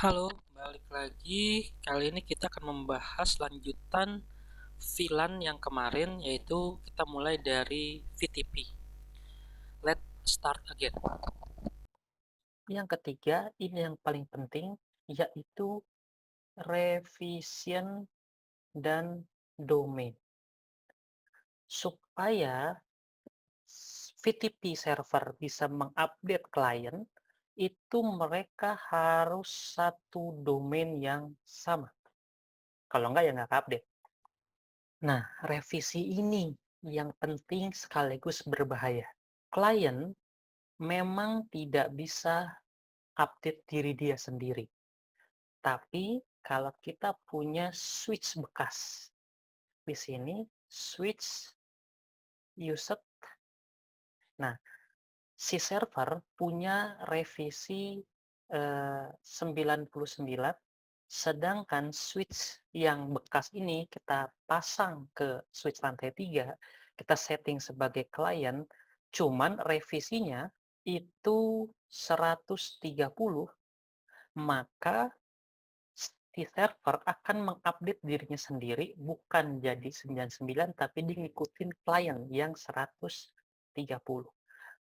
Halo, balik lagi. Kali ini kita akan membahas lanjutan VLAN yang kemarin, yaitu kita mulai dari VTP. Let's start again. Yang ketiga, ini yang paling penting, yaitu revision dan domain. Supaya VTP server bisa mengupdate klien, itu mereka harus satu domain yang sama. Kalau enggak, ya nggak update. Nah, revisi ini yang penting sekaligus berbahaya. Klien memang tidak bisa update diri dia sendiri. Tapi kalau kita punya switch bekas, di sini switch used. Nah, si server punya revisi 99, sedangkan switch yang bekas ini kita pasang ke switch lantai 3, kita setting sebagai klien, cuman revisinya itu 130, maka si server akan mengupdate dirinya sendiri, bukan jadi 99, tapi dia ngikutin klien yang 130.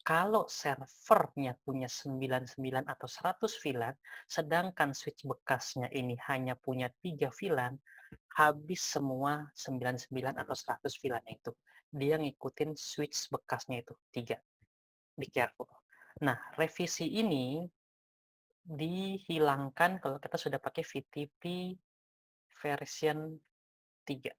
Kalau servernya punya 99 atau 100 VLAN, sedangkan switch bekasnya ini hanya punya 3 VLAN, habis semua 99 atau 100 VLAN itu. Dia ngikutin switch bekasnya itu, 3. Be careful. Nah, revisi ini dihilangkan kalau kita sudah pakai VTP version 3.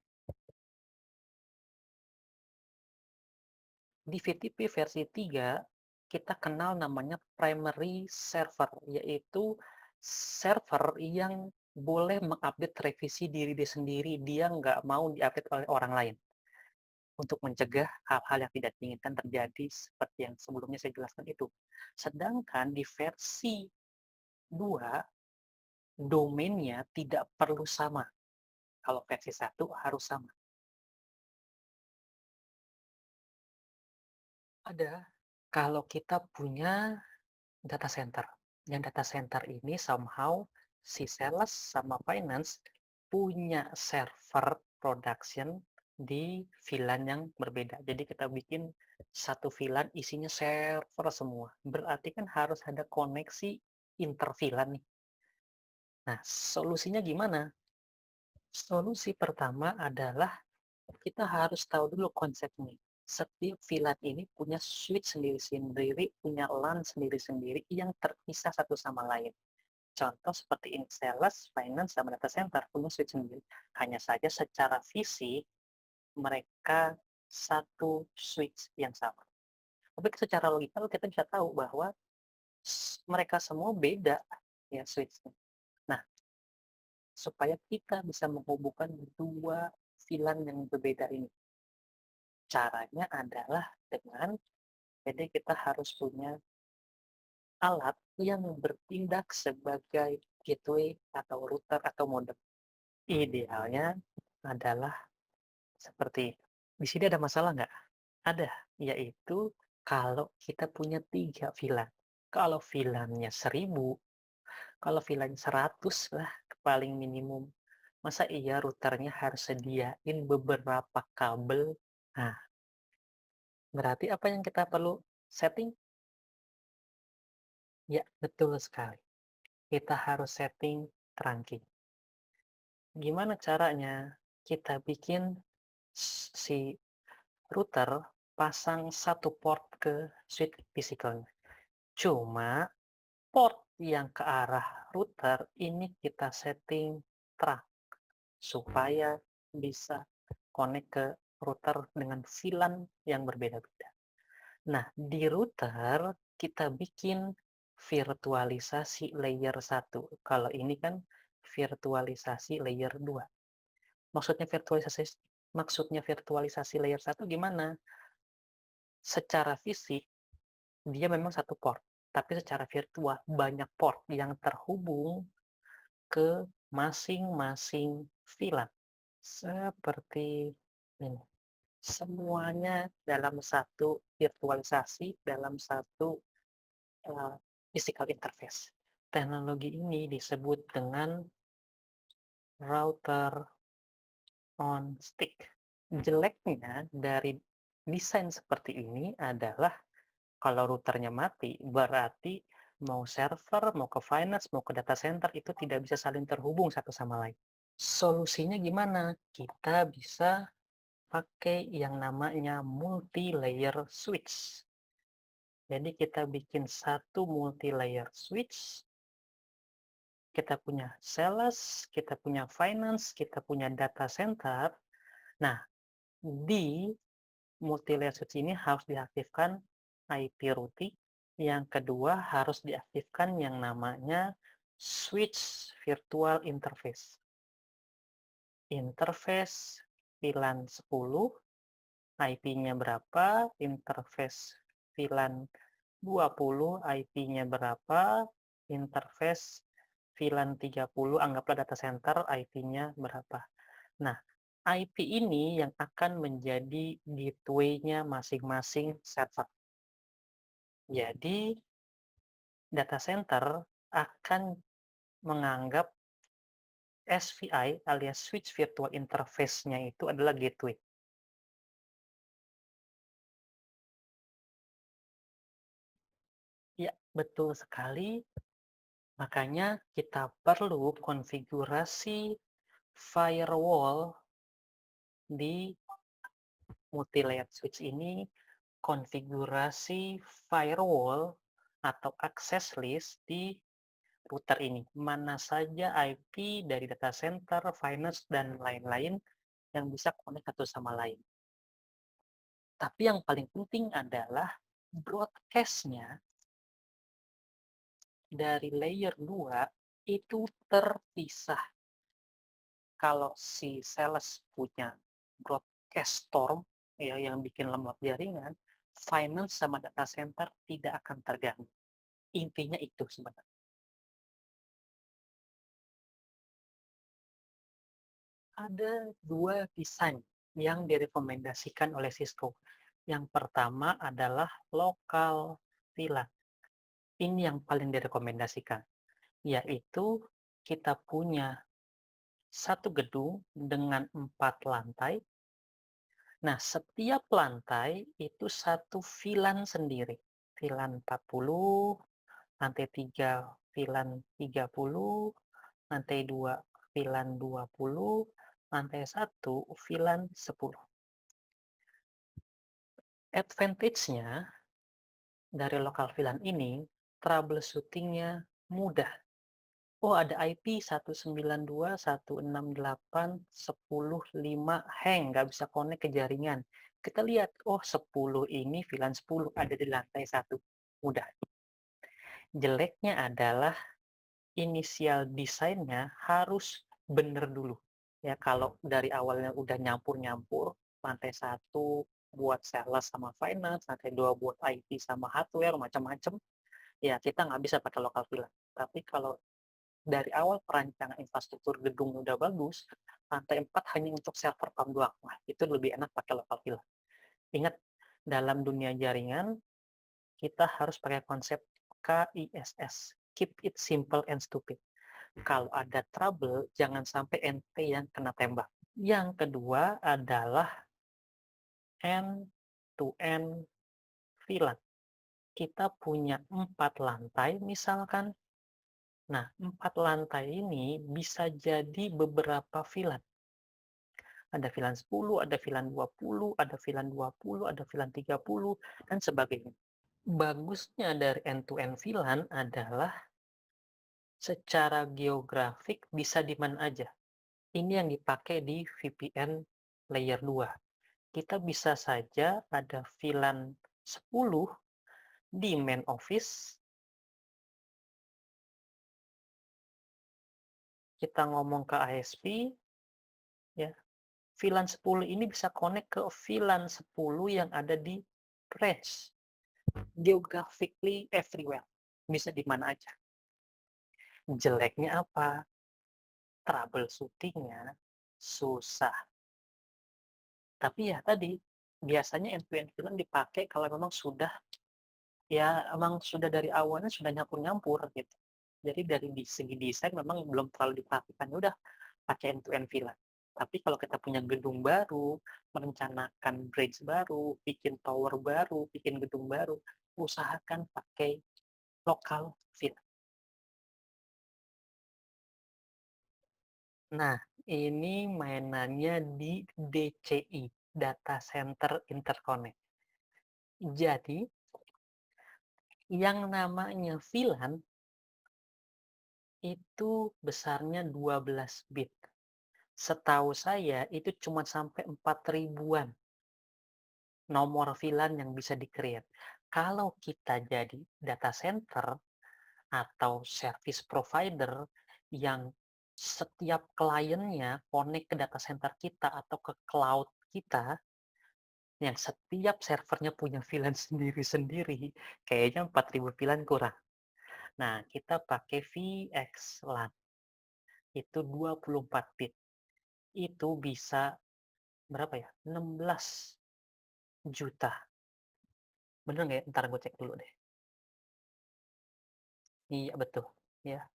Di VTP versi 3, kita kenal namanya primary server, yaitu server yang boleh mengupdate revisi diri dia sendiri, dia nggak mau diupdate oleh orang lain, untuk mencegah hal-hal yang tidak diinginkan terjadi seperti yang sebelumnya saya jelaskan itu. Sedangkan di versi 2, domainnya tidak perlu sama. Kalau versi 1 harus sama. Ada. Kalau kita punya data center. Yang data center ini somehow si sales sama finance punya server production di VLAN yang berbeda. Jadi kita bikin satu VLAN isinya server semua. Berarti kan harus ada koneksi inter VLAN nih. Nah, solusinya gimana? Solusi pertama adalah kita harus tahu dulu konsepnya. Setiap VLAN ini punya switch sendiri-sendiri, punya LAN sendiri-sendiri yang terpisah satu sama lain. Contoh seperti ini, sales, finance, sama data center punya switch sendiri. Hanya saja secara fisik mereka satu switch yang sama. Tapi secara logikal kita bisa tahu bahwa mereka semua beda ya switchnya. Nah, supaya kita bisa menghubungkan dua VLAN yang berbeda ini, caranya adalah dengan, jadi kita harus punya alat yang bertindak sebagai gateway atau router atau modem. Idealnya adalah seperti di sini ada masalah nggak? Ada, yaitu kalau kita punya 3 VLAN. Kalau VLAN-nya 1000, kalau VLAN 100 lah paling minimum. Masa iya routernya harus sediain beberapa kabel? Nah, berarti apa yang kita perlu setting? Ya, betul sekali. Kita harus setting trunking. Gimana caranya? Kita bikin si router pasang satu port ke switch physicalnya. Cuma port yang ke arah router ini kita setting trunk supaya bisa connect ke router dengan VLAN yang berbeda-beda. Nah, di router kita bikin virtualisasi layer 1. Kalau ini kan virtualisasi layer 2. Maksudnya virtualisasi layer 1 gimana? Secara fisik dia memang satu port, tapi secara virtual banyak port yang terhubung ke masing-masing VLAN. Seperti ini. Semuanya dalam satu virtualisasi, dalam satu physical interface. Teknologi ini disebut dengan router on stick. Jeleknya dari desain seperti ini adalah kalau routernya mati, berarti mau server, mau ke finance, mau ke data center itu tidak bisa saling terhubung satu sama lain. Solusinya gimana? Kita bisa pakai yang namanya multi-layer switch. Jadi kita bikin satu multi-layer switch, kita punya sales, kita punya finance, kita punya data center. Nah, di multi-layer switch ini harus diaktifkan IP routing. Yang kedua harus diaktifkan yang namanya switch virtual interface. Interface VLAN 10, IP-nya berapa, interface VLAN 20, IP-nya berapa, interface VLAN 30, anggaplah data center, IP-nya berapa. Nah, IP ini yang akan menjadi gateway-nya masing-masing server. Jadi, data center akan menganggap SVI alias Switch Virtual Interface-nya itu adalah gateway. Ya, betul sekali. Makanya kita perlu konfigurasi firewall di multi-layer switch ini, konfigurasi firewall atau access list di router ini. Mana saja IP dari data center, finance, dan lain-lain yang bisa connect satu sama lain. Tapi yang paling penting adalah broadcast-nya dari layer 2 itu terpisah. Kalau si sales punya broadcast storm ya yang bikin lemot jaringan, finance sama data center tidak akan terganggu. Intinya itu sebenarnya. Ada dua desain yang direkomendasikan oleh Cisco. Yang pertama adalah local VLAN. Ini yang paling direkomendasikan, yaitu kita punya satu gedung dengan 4 lantai. Nah, setiap lantai itu satu VLAN sendiri. VLAN 40, lantai 3 VLAN 30, lantai 2 VLAN 20, lantai 1 VLAN 10. Advantage-nya dari local VLAN ini, troubleshooting-nya mudah. Oh, ada IP 192.168.10.5 hang, nggak bisa connect ke jaringan. Kita lihat, oh 10 ini VLAN 10 ada di lantai 1. Mudah. Jeleknya adalah inisial desainnya harus benar dulu. Ya, kalau dari awalnya udah nyampur-nyampur, lantai 1 buat sales sama finance, lantai 2 buat IT sama hardware, macam-macam, ya kita nggak bisa pakai local VLAN. Tapi kalau dari awal perancangan infrastruktur gedung udah bagus, lantai 4 hanya untuk server PAM doang. Wah, itu lebih enak pakai local VLAN. Ingat, dalam dunia jaringan, kita harus pakai konsep KISS. Keep it simple and stupid. Kalau ada trouble, jangan sampai ente yang kena tembak. Yang kedua adalah end-to-end VLAN. Kita punya 4 lantai misalkan. Nah, 4 lantai ini bisa jadi beberapa VLAN. Ada VLAN 10, ada VLAN 20, ada VLAN 20, ada VLAN 30, dan sebagainya. Bagusnya dari end-to-end VLAN adalah secara geografik bisa di mana aja. Ini yang dipakai di VPN layer 2. Kita bisa saja ada VLAN 10 di main office. Kita ngomong ke ISP, ya. VLAN 10 ini bisa connect ke VLAN 10 yang ada di range. Geographically everywhere. Bisa di mana aja. Jeleknya apa? Troubleshooting-nya susah. Tapi ya tadi, biasanya end-to-end VLAN dipakai kalau memang sudah dari awalnya sudah nyampur-nyampur gitu. Jadi dari segi desain memang belum terlalu diperhatikan, ya udah pakai end to end VLAN. Tapi kalau kita punya gedung baru, merencanakan bridge baru, bikin tower baru, bikin gedung baru, usahakan pakai lokal VLAN. Nah, ini mainannya di DCI, Data Center Interconnect. Jadi, yang namanya VLAN itu besarnya 12 bit. Setahu saya itu cuma sampai 4 ribuan nomor VLAN yang bisa di-create. Kalau kita jadi data center atau service provider yang setiap kliennya connect ke data center kita atau ke cloud kita, yang setiap servernya punya VLAN sendiri-sendiri, kayaknya 4.000 VLAN kurang. Nah, kita pakai VXLAN, itu 24 bit. Itu bisa berapa ya? 16 juta. Bener nggak ya? Ntar gue cek dulu deh. Iya, betul. Ya.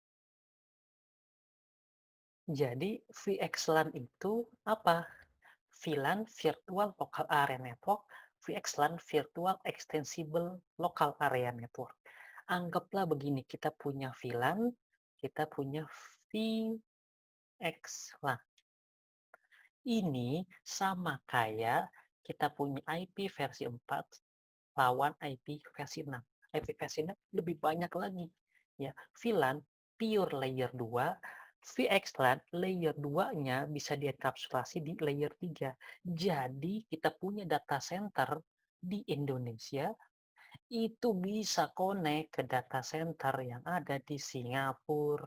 Jadi VXLAN itu apa? VLAN Virtual Local Area Network, VXLAN Virtual Extensible Local Area Network. Anggaplah begini, kita punya VLAN, kita punya VXLAN. Ini sama kayak kita punya IP versi 4 lawan IP versi 6. IP versi 6 lebih banyak lagi. Ya, VLAN pure layer 2, VXLAN layer 2-nya bisa dienkapsulasi di layer 3. Jadi kita punya data center di Indonesia itu bisa connect ke data center yang ada di Singapura,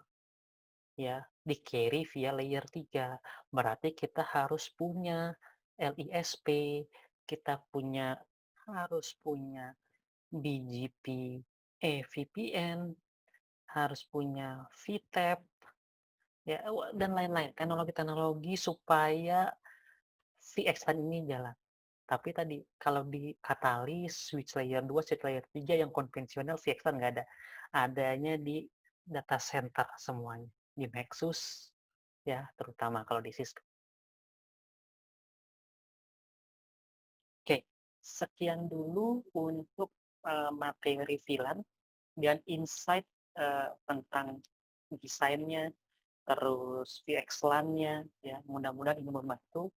ya, di carry via layer 3. Berarti kita harus punya LISP, kita harus punya BGP, VPN, harus punya VTEP, ya, dan lain-lain, teknologi-teknologi supaya VXLAN ini jalan. Tapi tadi, kalau di Catalyst, switch layer 2, switch layer 3 yang konvensional, VXLAN nggak ada. Adanya di data center semuanya, di Nexus, ya, terutama kalau di Cisco. Oke, sekian dulu untuk materi VLAN dan insight tentang desainnya, terus VXLAN-nya, ya, mudah-mudahan ini membantu.